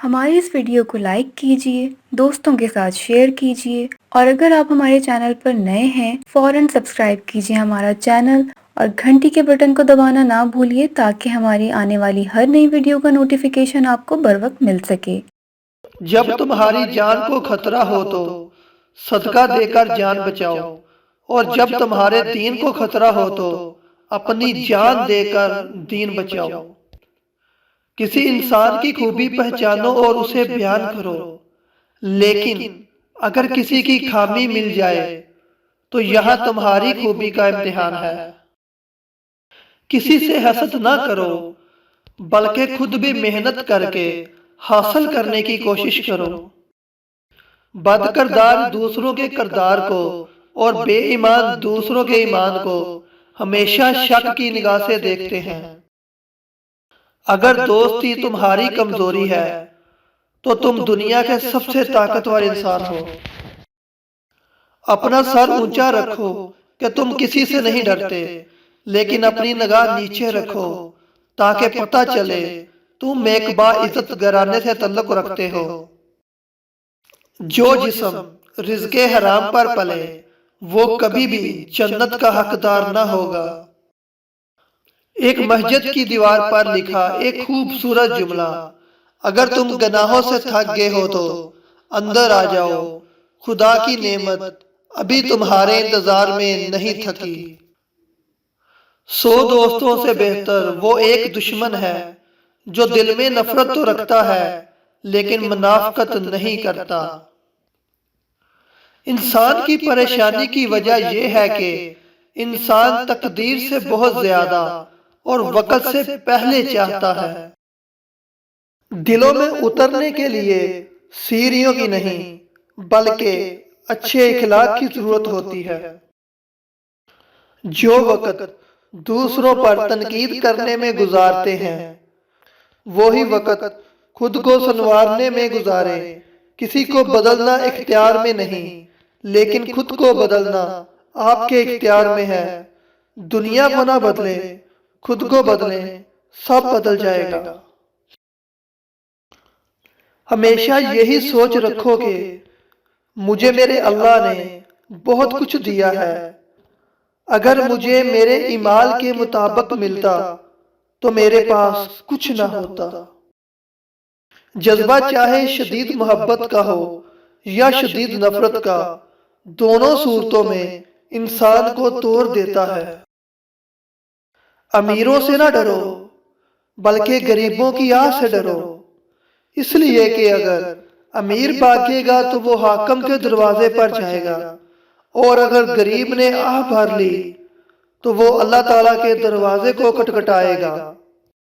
हमारी इस वीडियो को लाइक कीजिए, दोस्तों के साथ शेयर कीजिए और अगर आप हमारे चैनल पर नए हैं, फौरन सब्सक्राइब कीजिए हमारा चैनल और घंटी के बटन को दबाना ना भूलिए ताकि हमारी आने वाली हर नई वीडियो का नोटिफिकेशन आपको बर वक्त मिल सके। जब तुम्हारी जान को खतरा हो तो सदका देकर जान बचाओ, और जब तुम्हारे दीन को खतरा हो तो अपनी जान देकर दीन बचाओ। किसी इंसान की खूबी पहचानो और उसे बयान करो, लेकिन अगर किसी की खामी मिल जाए तो यह तुम्हारी खूबी का इम्तिहान है। किसी से हसद ना करो, बल्कि खुद भी मेहनत करके हासिल करने की कोशिश करो। बदकिरदार दूसरों के किरदार को और बेईमान दूसरों के ईमान को हमेशा शक की निगाह से देखते हैं। अगर दोस्ती तुम्हारी कमजोरी है तो तुम दुनिया के सबसे ताकतवर इंसान हो। अपना सर ऊंचा रखो कि तुम किसी से नहीं डरते, लेकिन अपनी निगाह नीचे रखो ताकि पता चले तुम एक बाइज्जत घराने से तल्लुक रखते हो। जो जिस्म रिज़्क़े हराम पर पले वो कभी भी जन्नत का हकदार न होगा। एक मस्जिद की दीवार पर लिखा एक खूबसूरत जुमला, अगर तुम गुनाहों से थक गए हो तो अंदर आ जाओ, खुदा की नेमत अभी तुम्हारे इंतजार में नहीं थकी। 100 दोस्तों से बेहतर वो एक दुश्मन है जो दिल में नफरत तो रखता है लेकिन मुनाफकत नहीं करता। इंसान की परेशानी की वजह यह है कि इंसान तकदीर से बहुत ज्यादा और वक्त से पहले चाहता है। दिलों में उतरने के लिए सीढ़ियों की नहीं बल्कि अच्छे इखलाक की जरूरत होती है। जो वक्त दूसरों पर तनकीद करने में गुजारते हैं वही वक्त खुद को संवारने में गुजारे। किसी को बदलना इख्तियार में नहीं, लेकिन खुद को बदलना आपके इख्तियार में है। दुनिया को ना बदले, खुद को बदले, सब बदल जाएगा। हमेशा यही सोच रखो कि मुझे मेरे अल्लाह ने बहुत कुछ दिया है। अगर मुझे मेरे ईमाल के मुताबिक मिलता तो मेरे पास कुछ ना होता। जज्बा चाहे शदीद मोहब्बत का हो या शदीद नफरत का, दोनों सूरतों में इंसान को तोड़ देता है। अमीरों से ना डरो बल्कि गरीबों की आह से डरो, इसलिए कि अगर अमीर भागेगा तो वो हाकिम के दरवाजे पर जाएगा, और अगर गरीब ने आह भर ली तो वो अल्लाह ताला के दरवाजे को खटखटाएगा।